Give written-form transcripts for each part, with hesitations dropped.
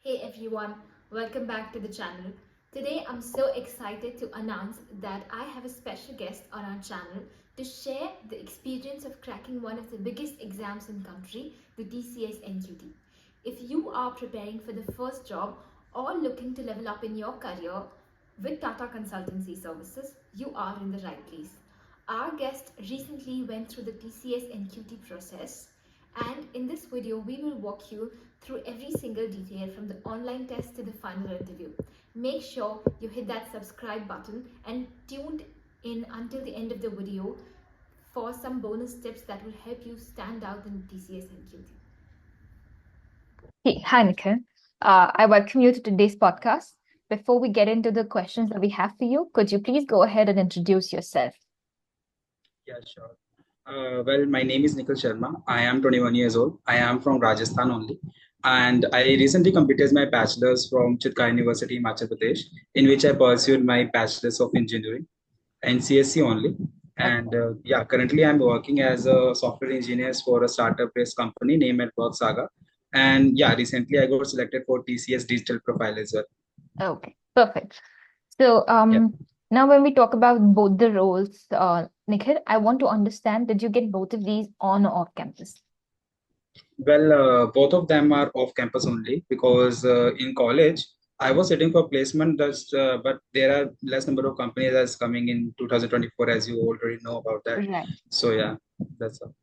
Hey everyone, welcome back to the channel. Today I'm so excited to announce that I have a special guest on our channel to share the experience of cracking one of the biggest exams in country, the TCS NQT. If you are preparing for the first job or looking to level up in your career with Tata Consultancy Services, you are in the right place. Our guest recently went through the TCS NQT process, and in this video we will walk you through every single detail from the online test to the final interview. Make sure you hit that subscribe button and tuned in until the end of the video for some bonus tips that will help you stand out in TCS NQT. Hey, hi, Nikhil. I welcome you to today's podcast. Before we get into the questions that we have for you, could you please go ahead and introduce yourself? Yeah, sure. My name is Nikhil Sharma. I am 21 years old. I am from Rajasthan only. And I recently completed my bachelor's from Chitka University, Himachal Pradesh, in which I pursued my bachelor's of engineering and CSC only. And currently I'm working as a software engineer for a startup-based company named at Work Saga. And yeah, recently I got selected for TCS Digital Profile as well. Okay, perfect. So, Yeah. now when we talk about both the roles, Nikhil, I want to understand, did you get both of these on or off campus? Both of them are off campus only because in college I was sitting for placement, but there are less number of companies that's coming in 2024, as you already know about that. Right. So yeah, that's all.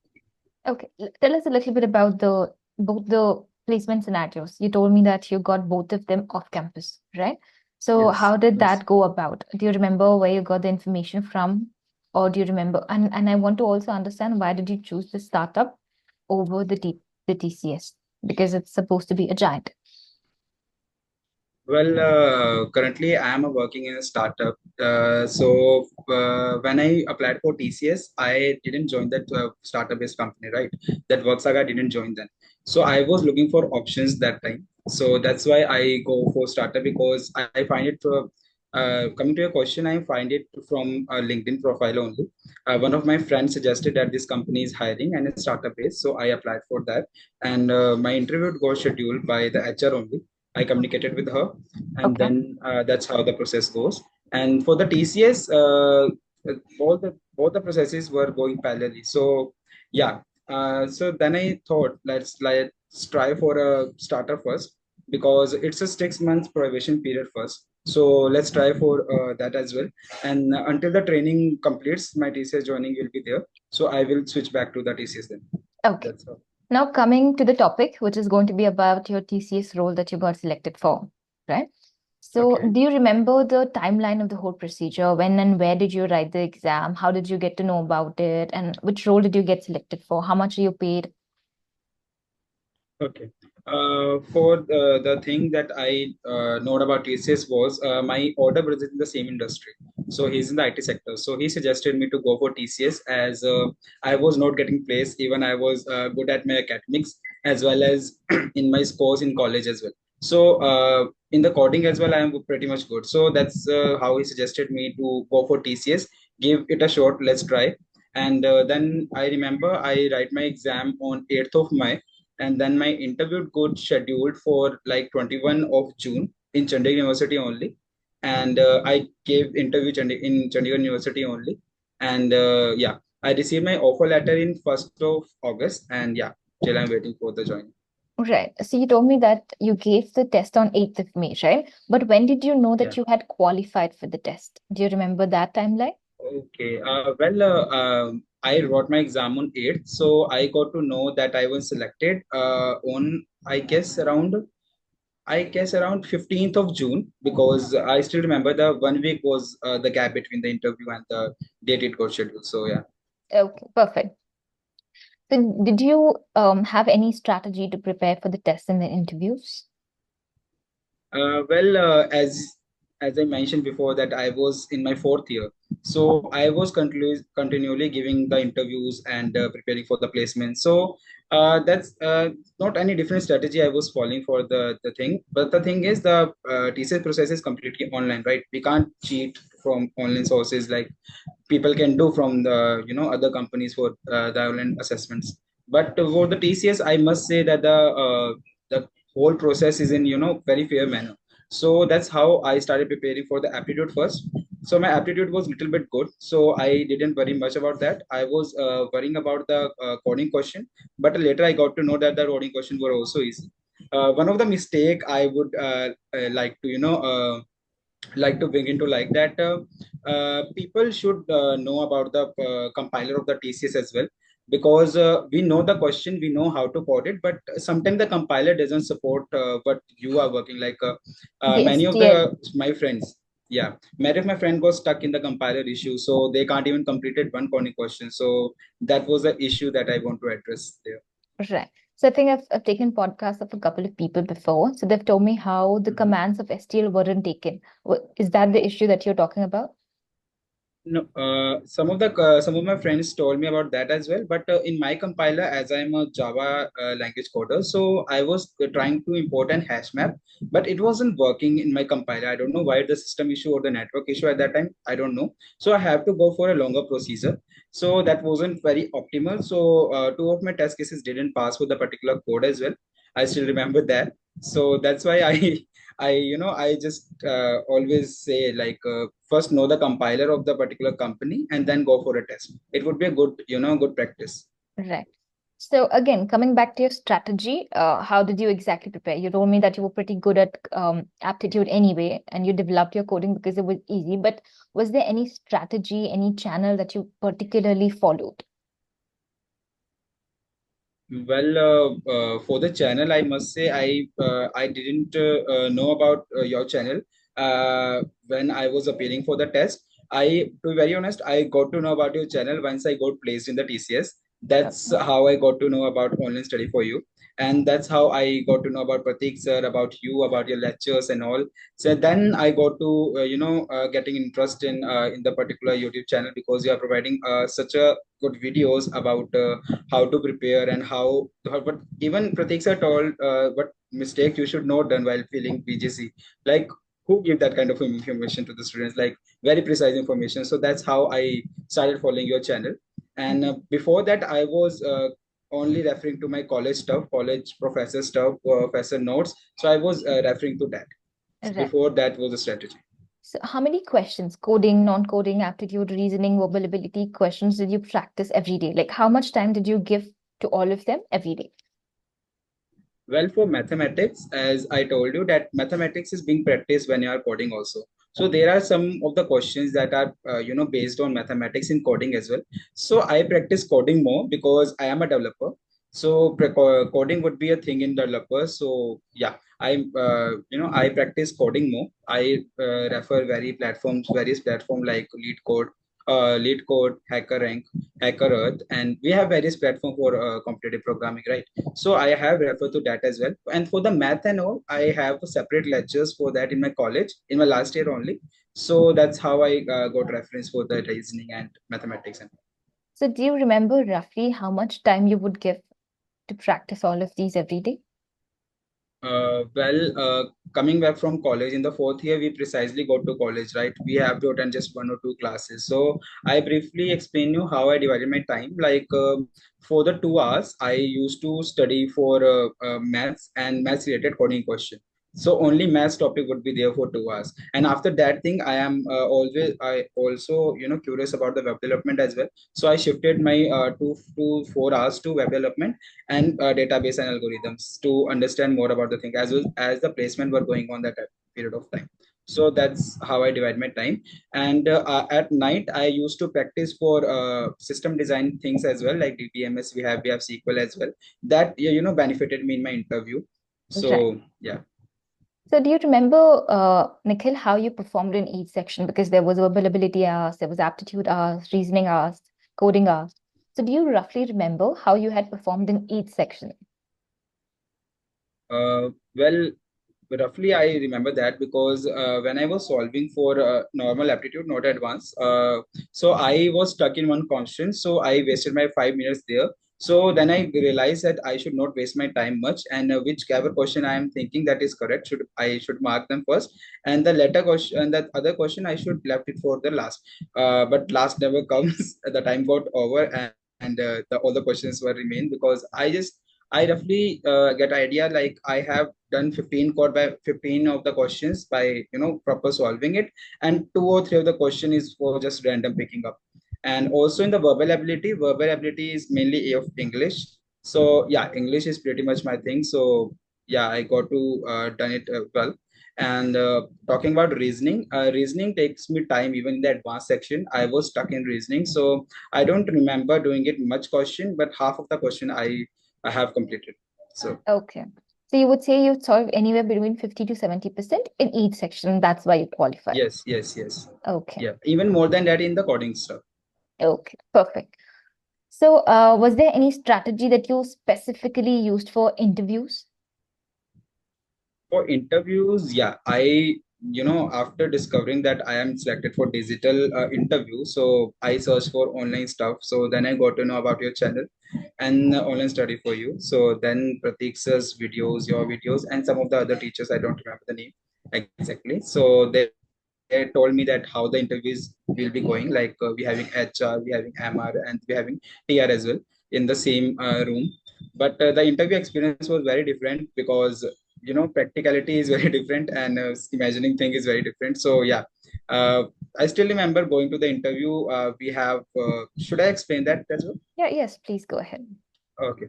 Okay, tell us a little bit about the both the placement scenarios. You told me that you got both of them off campus, right? So Yes, how did yes. that go about? Do you remember where you got the information from, or do you remember? And I want to also understand, why did you choose the startup over the TCS? Because it's supposed to be a giant. Currently I am working in a startup. When I applied for TCS, I didn't join that startup-based company, right? That Worksaga didn't join then. So I was looking for options that time. So that's why I go for startup because I find it. Coming to your question, I find it from a LinkedIn profile only. One of my friends suggested that this company is hiring and it's startup based, so I applied for that. And my interview got scheduled by the HR only. I communicated with her, and Okay. then that's how the process goes. And for the TCS, both the processes were going parallelly. So yeah, so then I thought let's try for a starter first because it's a 6 months probation period first. So let's try for that as well. And until the training completes, my TCS joining will be there. So I will switch back to the TCS then. Okay. That's all. Now coming to the topic, which is going to be about your TCS role that you got selected for, right? So, Okay. do you remember the timeline of the whole procedure? When and where did you write the exam? How did you get to know about it? And which role did you get selected for? How much are you paid? Okay. For the thing that I know about TCS was my older brother is in the same industry. So he's in the IT sector. So he suggested me to go for TCS as I was not getting placed. Even I was good at my academics as well as in my scores in college as well. So in the coding as well, I am pretty much good. So that's how he suggested me to go for TCS. Give it a shot. Let's try. And then I remember I write my exam on 8th of May, and then my interview got scheduled for like 21 of June in Chandigarh University only. And I gave interview in Chandigarh University only. And I received my offer letter in 1st of August. And yeah, till I'm waiting for the join. Right. So, you told me that you gave the test on 8th of May, right? But when did you know Yeah. that you had qualified for the test? Do you remember that timeline? Okay. I wrote my exam on 8th. So I got to know that I was selected on, I guess around 15th of June, because I still remember the 1 week was the gap between the interview and the date it got scheduled. So yeah. Okay, perfect. So, did you have any strategy to prepare for the test and the interviews? As I mentioned before, that I was in my fourth year, so I was continually giving the interviews and preparing for the placement. So that's not any different strategy I was following for the thing. But the thing is, the TCS process is completely online, right? We can't cheat from online sources like people can do from the other companies for the online assessments. But for the TCS, I must say that the whole process is in very fair manner. So that's how I started preparing for the aptitude first. So my aptitude was little bit good, so I didn't worry much about that. I was worrying about the coding question, but later I got to know that the coding questions were also easy. One of the mistake I would like to like to bring into like that people should know about the compiler of the TCS as well, because we know the question, we know how to code it, but sometimes the compiler doesn't support what you are working like. The Many of the STL. my friends, yeah, many of my friends got stuck in the compiler issue, so they can't even completed one coding question. So that was the issue that I want to address there. Right. So I think I've taken podcasts of a couple of people before. So they've told me how the Mhm. commands of STL weren't taken. Is that the issue that you're talking about? No, some of my friends told me about that as well. But in my compiler, as I'm a Java language coder, so I was trying to import an hash map, but it wasn't working in my compiler. I don't know why, the system issue or the network issue at that time. I don't know. So I have to go for a longer procedure. So that wasn't very optimal. So two of my test cases didn't pass with the particular code as well. I still remember that. So that's why I I just always say like first know the compiler of the particular company and then go for a test. It would be a good, good practice. Right. So again, coming back to your strategy, how did you exactly prepare? You told me that you were pretty good at aptitude anyway, and you developed your coding because it was easy. But was there any strategy, any channel that you particularly followed? Well, for the channel, I must say I didn't know about your channel when I was appearing for the test. To be very honest, I got to know about your channel once I got placed in the TCS. That's Okay. how I got to know about online study for you, and that's how I got to know about Pratik sir, about you, about your lectures and all. So then I got to getting interest in the particular YouTube channel, because you are providing such a good videos about how to prepare and how but even Pratik sir told what mistake you should not done while filling BGC. Like, who give that kind of information to the students? Like, very precise information. So that's how I started following your channel. And before that, I was only referring to my college stuff, college professor stuff, professor notes. So I was referring to that. So Right. before that was a strategy. So how many questions, coding, non-coding, aptitude, reasoning, verbal ability questions did you practice every day? Like how much time did you give to all of them every day? Well, for mathematics, as I told you, that mathematics is being practiced when you are coding also. So there are some of the questions that are, based on mathematics in coding as well. So I practice coding more because I am a developer. So coding would be a thing in developers. So yeah, I practice coding more. I refer various platforms like Lead Code, Hacker Rank, Hacker Earth, and we have various platforms for competitive programming, right? So I have referred to that as well. And for the math and all, I have separate lectures for that in my college in my last year only. So that's how I got reference for the reasoning and mathematics. And So do you remember roughly how much time you would give to practice all of these every day? well, coming back from college in the fourth year, we precisely go to college, right? We have to attend just one or two classes. So I briefly explain you how I divided my time. Like for the 2 hours, I used to study for maths and maths related coding question. So only maths topic would be there for 2 hours. And after that thing, I also, curious about the web development as well. So I shifted my 2 to 4 hours to web development and database and algorithms to understand more about the thing, as well as the placement were going on that period of time. So that's how I divide my time. And at night I used to practice for system design things as well, like DBMS. We have SQL as well. That benefited me in my interview. Right. So yeah. So do you remember, Nikhil, how you performed in each section? Because there was verbal ability hours, there was aptitude hours, reasoning hours, coding hours. So do you roughly remember how you had performed in each section? Well, roughly I remember that because when I was solving for normal aptitude, not advanced, so I was stuck in one constant. So I wasted my 5 minutes there. So then I realized that I should not waste my time much, and whichever question I am thinking that is correct, should mark them first, and the latter question and that other question I should left it for the last. But last never comes. The time got over, and all the questions were remain because I roughly get idea like I have done 15 code by 15 of the questions by proper solving it, and two or three of the question is for just random picking up. And also in the verbal ability is mainly A of English. So yeah, English is pretty much my thing. So yeah, I got to done it well. And talking about reasoning, reasoning takes me time. Even in the advanced section, I was stuck in reasoning. So I don't remember doing it much question, but half of the question I have completed. So Okay. So you would say you solve anywhere between 50 to 70% in each section. That's why you qualify. yes. Okay. Yeah, even more than that in the coding stuff. Okay. Perfect. So, was there any strategy that you specifically used for interviews? For interviews, yeah, after discovering that I am selected for digital interview, so I searched for online stuff. So then I got to know about your channel and online study for you. So then Pratik's videos, your videos, and some of the other teachers, I don't remember the name exactly. So they told me that how the interviews will be going. Like we having HR, we having MR, and we having TR as well in the same room. But the interview experience was very different because practicality is very different, and imagining thing is very different. So yeah, uh, I still remember going to the interview. We have should I explain that as well? Yeah, yes, please go ahead. Okay.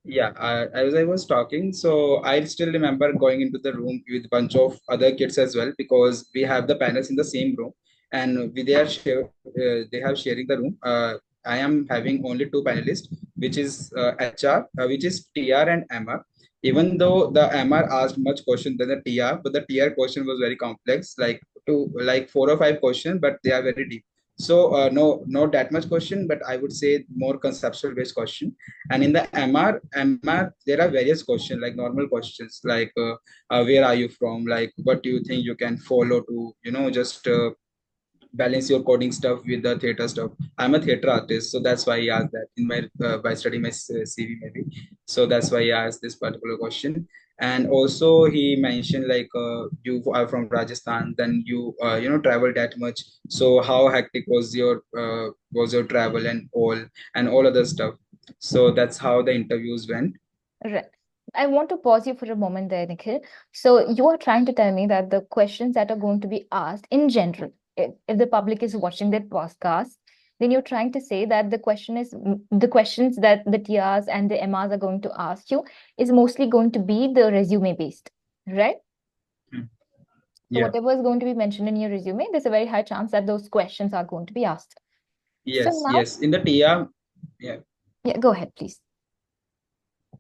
Yeah, as I was talking, so I still remember going into the room with a bunch of other kids as well, because we have the panels in the same room, and they have sharing the room. I am having only two panelists, which is HR, which is TR and MR. Even though the MR asked much question than the TR, but the TR question was very complex, like four or five questions, but they are very deep. So no, not that much question, but I would say more conceptual based question. And in the MR, there are various questions, like normal questions, like where are you from, like what do you think you can follow to just balance your coding stuff with the theater stuff. I'm a theater artist, so that's why I asked that in my by studying my CV maybe. So that's why I asked this particular question. And also he mentioned like you are from Rajasthan, then you travel that much. So how hectic was your travel and all other stuff. So that's how the interviews went. Right. I want to pause you for a moment there, Nikhil. So you are trying to tell me that the questions that are going to be asked in general, if the public is watching that podcast, then you're trying to say that the questions that the TRs and the MRs are going to ask you is mostly going to be the resume based, right? Hmm. So Yeah. whatever is going to be mentioned in your resume, there's a very high chance that those questions are going to be asked. So now, Yes, in the TR. Yeah. yeah, go ahead, please.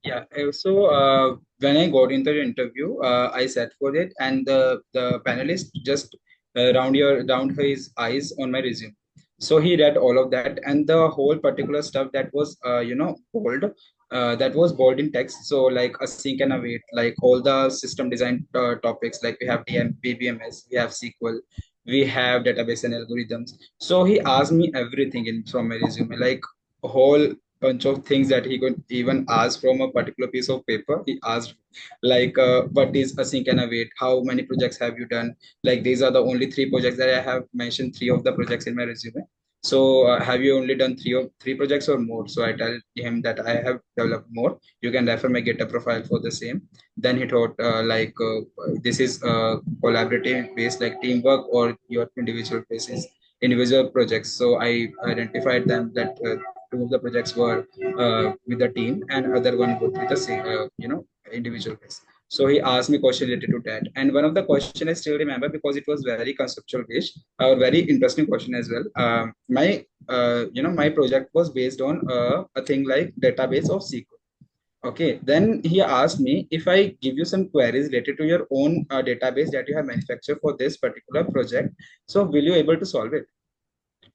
Yeah, so when I got into the interview, I sat for it, and the panelist just round his eyes on my resume. So he read all of that, and the whole particular stuff that was bold, that was bold in text. So like async and await, like all the system design topics, like we have BBMS, we have SQL, we have database and algorithms. So he asked me everything in from my resume, like a whole bunch of things that he could even ask from a particular piece of paper. He asked like, what is async and await? How many projects have you done? Like these are the only three projects that I have mentioned. Three of the projects in my resume. So have you only done three projects or more? So I tell him that I have developed more. You can refer my GitHub profile for the same. Then he thought this is collaborative based, like teamwork, or your individual basis, individual projects. So I identified them that two of the projects were with the team, and other one would be the same, individual base. So he asked me question related to that, and one of the question I still remember because it was very conceptual based, very interesting question as well. My project was based on a thing like database of SQL. Okay, then he asked me if I give you some queries related to your own database that you have manufactured for this particular project, so will you able to solve it?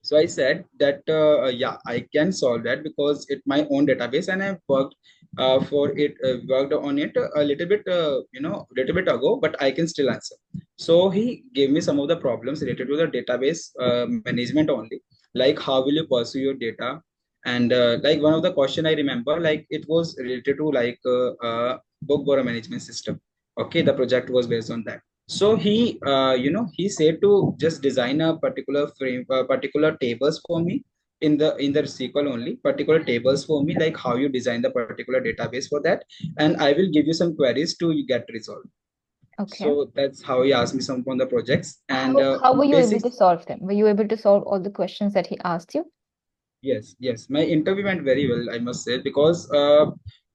So I said that yeah, I can solve that because it's my own database, and I've worked on it a little bit, little bit ago, but I can still answer. So he gave me some of the problems related to the database management only, like how will you pursue your data, and like one of the question I remember, like it was related to like book borrow management system. Okay, the project was based on that. So he said to just design a particular frame, particular tables for me in the SQL only, particular tables for me, like how you design the particular database for that, and I will give you some queries to get resolved. Okay. So that's how he asked me some on the projects. And How were you able basic to solve them? Were you able to solve all the questions that he asked you? Yes, yes. My interview went very well, I must say, because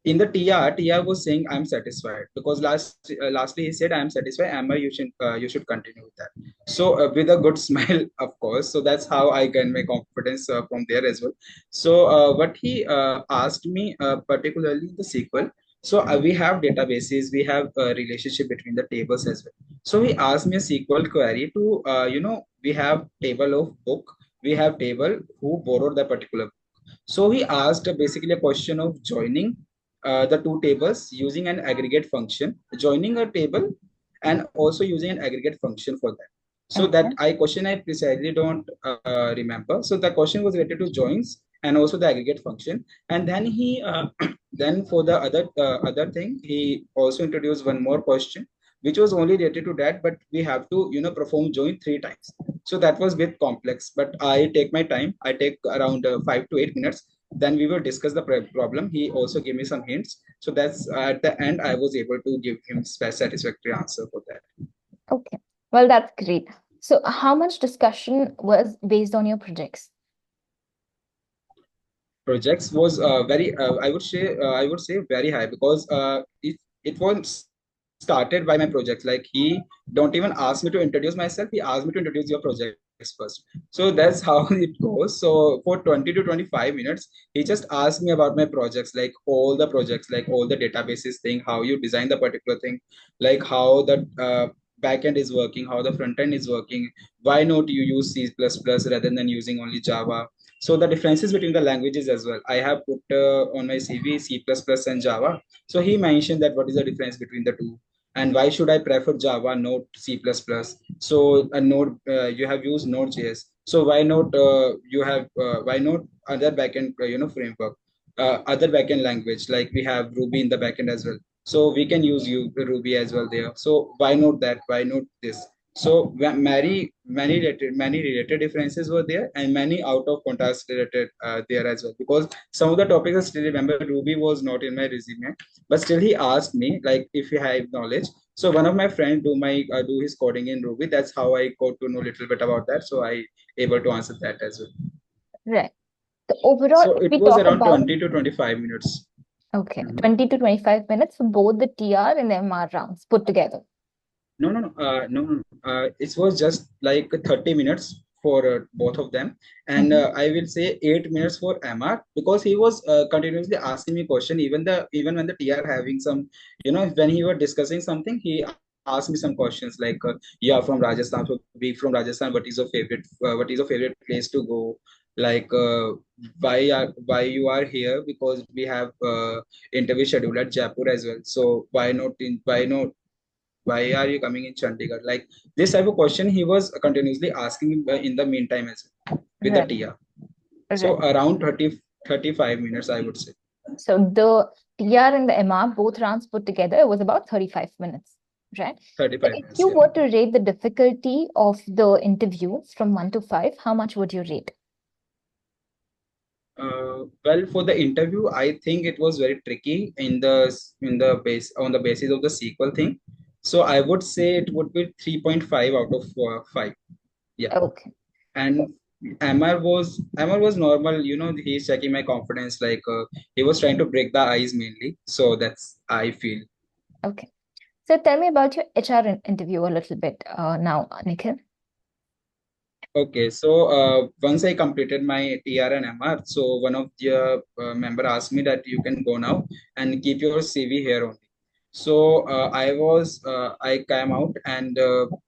in the TR was saying I'm satisfied because lastly he said I'm satisfied. Amma, you should continue with that. So with a good smile, of course. So that's how I gain my confidence from there as well. So what he asked me, particularly the SQL. So we have databases, we have a relationship between the tables as well. So he asked me a SQL query to, we have table of book, we have table who borrowed the particular book. So he asked basically a question of joining the two tables using an aggregate function, joining a table and also using an aggregate function for that. So Okay. that I question I precisely don't remember. So the question was related to joins and also the aggregate function. And then he then for the other thing, he also introduced one more question which was only related to that, but we have to perform join three times. So that was a bit complex, but I take my time. I take around 5 to 8 minutes. Then we will discuss the problem. He also gave me some hints. So that's at the end, I was able to give him satisfactory answer for that. Okay. Well, that's great. So, how much discussion was based on your projects? Projects was very I would say very high because it was started by my projects. Like he don't even ask me to introduce myself. He asked me to introduce your projects first. So that's how it goes. So for 20 to 25 minutes, he just asked me about my projects, like all the projects, like all the databases thing, how you design the particular thing, like how the backend is working, how the front end is working, why not you use C++ rather than using only Java. So the differences between the languages as well, I have put on my CV C++ and Java. So he mentioned that what is the difference between the two and why should I prefer Java, not C++. So a node, you have used Node.js, so why not why not other backend framework, other backend language, like we have Ruby in the backend as well, so we can use Ruby as well there. So why not that, why not this? So many related differences were there, and many out of context related there as well. Because some of the topics I still remember, Ruby was not in my resume, but still he asked me like if you have knowledge. So one of my friends do his coding in Ruby. That's how I got to know a little bit about that. So I able to answer that as well. Right. So, overall, So if it we was talk around about, 20 to 25 minutes. okay, Mhm. 20 to 25 minutes for both the TR and the MR rounds put together. No. It was just like 30 minutes for both of them, and Mhm. I will say 8 minutes for MR because he was continuously asking me question. Even when the TR having some, when he was discussing something, he asked me some questions like, "Yeah, from Rajasthan. So being from Rajasthan, what is your favorite place to go? Like, why you are here? Because we have interview scheduled at Jaipur as well. So why are you coming in Chandigarh?" Like this type of question he was continuously asking in the meantime as well with the Right. TR. So Right. around 35 minutes, I would say. So, the TR and the MR, both rounds put together, it was about 35 minutes. Right. So, 35 if minutes, you yeah. were to rate the difficulty of the interview from 1 to 5, how much would you rate? Well, for the interview, I think it was very tricky in the base on the basis of the sequel thing. So I would say it would be 3.5 out of 5. Yeah. Okay. And MR was normal. He's checking my confidence. Like he was trying to break the ice mainly. So that's I feel. Okay. So, tell me about your HR interview a little bit now, Nikhil. Okay, so once I completed my TR and MR, so one of the member asked me that you can go now and keep your CV here only. So I came out, and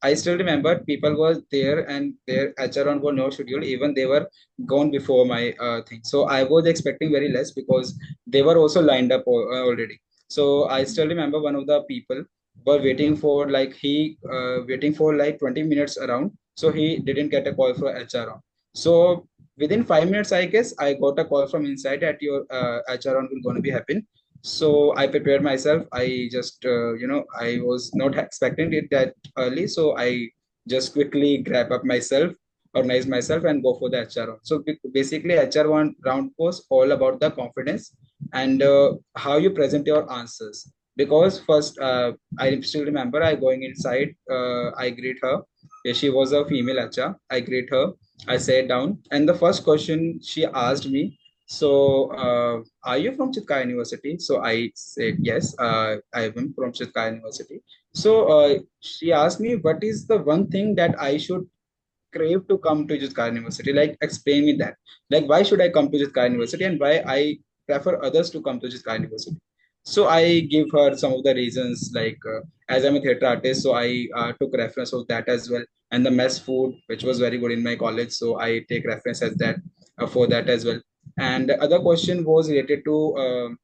I still remember people were there and their HR on were no schedule. Even they were gone before my thing. So I was expecting very less because they were also lined up already. So I still remember one of the people were waiting for like 20 minutes around, so he didn't get a call for HR on. So within 5 minutes, I guess I got a call from inside that your HR on will going to be happen. So I prepared myself. I just I was not expecting it that early, so I just quickly grab up myself. organize myself and go for the HR round. So basically, HR one round was all about the confidence and how you present your answers. Because first, I still remember I going inside, I greet her. Yeah, she was a female HR. I greet her. I sat down, and the first question she asked me, so, are you from Chitka University? So I said, yes, I am from Chitka University. So she asked me, what is the one thing that I should crave to come to Chitka University? Like, explain me that. Like, why should I come to Chitka University and why I prefer others to come to Chitka University? So I give her some of the reasons, like as I'm a theater artist, so I took reference of that as well, and the mess food, which was very good in my college, so I take reference as that for that as well. And the other question was related to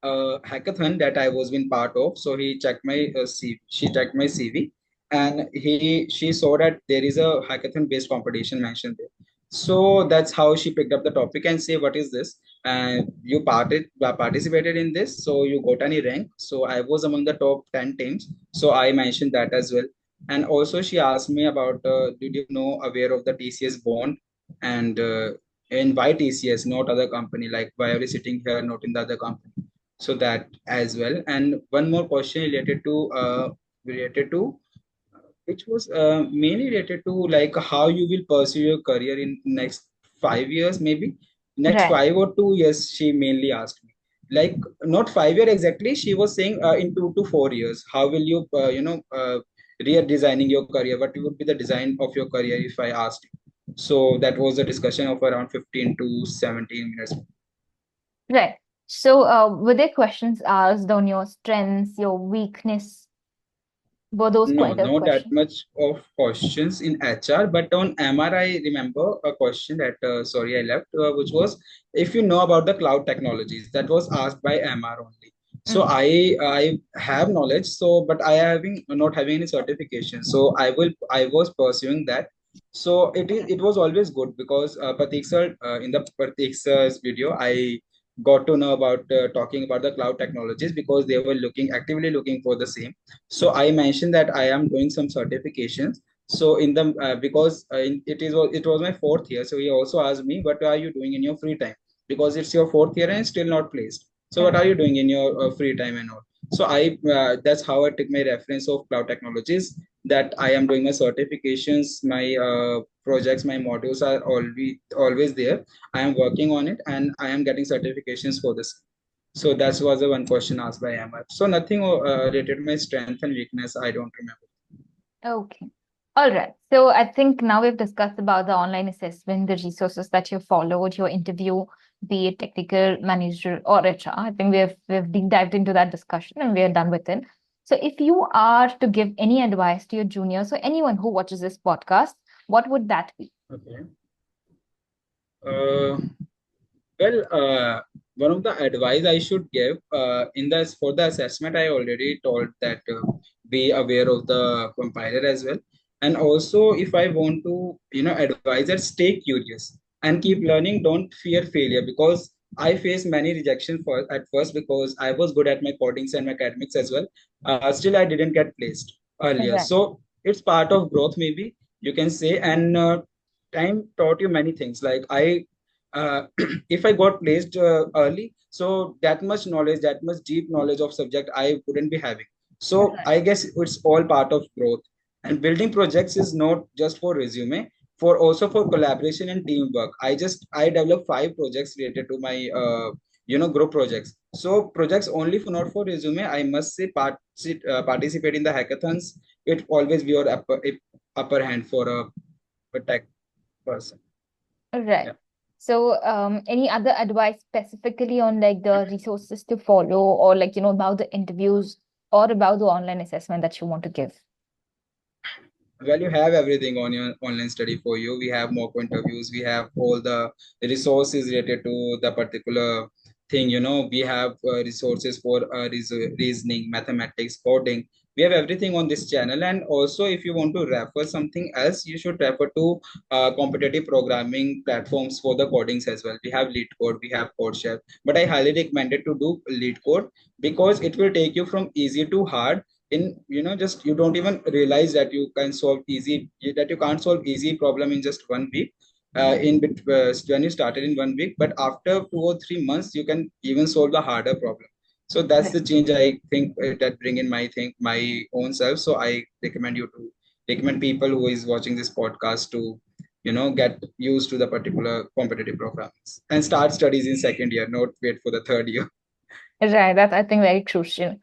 hackathon that I was been part of. So he checked my CV, she checked my CV, and she saw that there is a hackathon based competition mentioned there. So that's how she picked up the topic and say, what is this? And you participated in this, so you got any rank? So I was among the top 10 teams. So I mentioned that as well. And also she asked me about, did you know aware of the TCS bond and in why TCS, not other company? Like why are you sitting here, not in the other company? So that as well. And one more question related to which was mainly related to like how you will pursue your career in next 5 years, maybe next Right. 5 or 2 years. She mainly asked me, like not 5 year exactly, she was saying in 2 to 4 years, how will you redesigning your career, what would be the design of your career if I asked you. So that was a discussion of around 15 to 17 minutes. Right. So, were there questions asked on your strengths, your weakness? Were those No, kind of not that questions? much of questions in HR, but on MR, I remember a question that, sorry, I left, which was if you know about the cloud technologies. That was asked by MR only. So Mm, I have knowledge, so but I having not having any certification. So I was pursuing that. So it was always good because Pratik sir, in the Pratik sir's video, I got to know about talking about the cloud technologies because they were looking actively looking for the same. So I mentioned that I am doing some certifications. So in the because it was my fourth year, so he also asked me, what are you doing in your free time, because it's your fourth year and still not placed. So what are right. you doing in your free time and all? So I that's how I took my reference of cloud technologies, that I am doing my certifications, my projects, my modules are always there. I am working on it and I am getting certifications for this. So that was the one question asked by Amar. So nothing related to my strength and weakness. I don't remember. Okay. All right. So I think now we've discussed about the online assessment, the resources that you followed, your interview, be it technical, manager, or HR. I think we've deep dived into that discussion and we are done with it. So if you are to give any advice to your juniors or anyone who watches this podcast, what would that be? Okay. Uh, well, one of the advice I should give in this for the assessment, I already told that be aware of the compiler as well, and also if I want to, advise that stay curious and keep learning. Don't fear failure, because I faced many rejections at first because I was good at my codings and my academics as well. Still, I didn't get placed earlier, Right. so it's part of growth, maybe you can say, and time taught you many things. Like if I got placed early, so that much knowledge, that much deep knowledge of subject I wouldn't be having. So Right. I guess it's all part of growth. And building projects is not just for resume, for also for collaboration and teamwork. I developed 5 projects related to my group projects. So projects only for not for resume. I must say participate in the hackathons. It always be your upper hand for a tech person. Right. Yeah. So, any other advice specifically on like the resources to follow or like, about the interviews or about the online assessment that you want to give? Well, you have everything on your online study for you. We have mock interviews. We have all the resources related to the particular thing. We have resources for reasoning, mathematics, coding. We have everything on this channel. And also, if you want to refer something else, you should refer to competitive programming platforms for the codings as well. We have Lead Code, we have CodeChef, but I highly recommend it to do Lead Code because it will take you from easy to hard, in just you don't even realize that you can solve easy that you can't solve easy problem in just 1 week, when you started in 1 week, but after 2 or 3 months you can even solve the harder problem. So that's Right. the change I think that bring in my own self. So I recommend people who is watching this podcast to get used to the particular competitive programs and start studies in second year, not wait for the third year. Right. That's, I think, very crucial.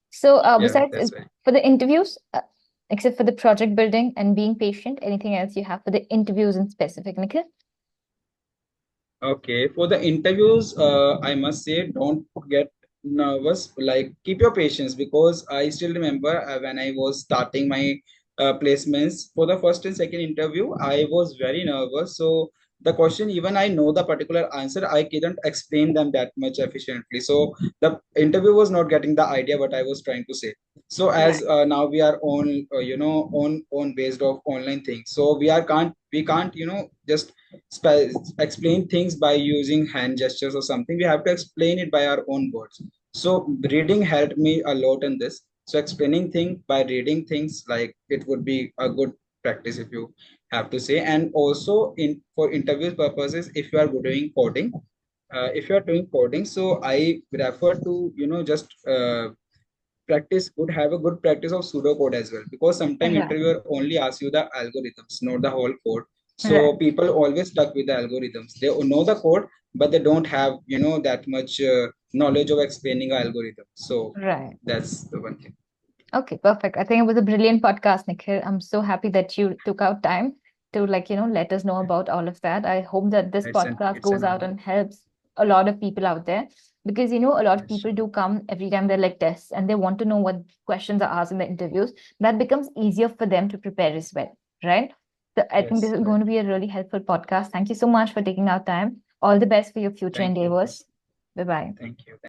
So, Yeah, besides that's right. for the interviews, except for the project building and being patient, anything else you have for the interviews in specific, Nikhil? Okay, for the interviews, I must say, don't get nervous. Like, keep your patience, because I still remember when I was starting my placements for the first and second interview, I was very nervous. So the question, even I know the particular answer, I couldn't explain them that much efficiently. So the interview was not getting the idea what I was trying to say. So as Right. now we are on, on based of online things. So we can't just explain things by using hand gestures or something. We have to explain it by our own words. So reading helped me a lot in this. So explaining things by reading things, like, it would be a good practice, if you have to say. And also, in for interview purposes, if you are doing coding, so I refer to just practice would have a good practice of pseudocode as well, because sometimes Right. interviewer only asks you the algorithms, not the whole code. So Right. people always stuck with the algorithms. They know the code, but they don't have that much knowledge of explaining an algorithm. So Right. that's the one thing. Okay, perfect. I think it was a brilliant podcast, Nikhil. I'm so happy that you took out time to, like, let us know about all of that. I hope that this podcast It's goes an out honor. and helps a lot of people out there, because a lot of Yes, people sure. do come every time they're like tests and they want to know what questions are asked in the interviews. That becomes easier for them to prepare as well, right? So I think this Yes, is right. going to be a really helpful podcast. Thank you so much for taking our time. All the best for your future Thank you. endeavors. Bye bye. Thank you.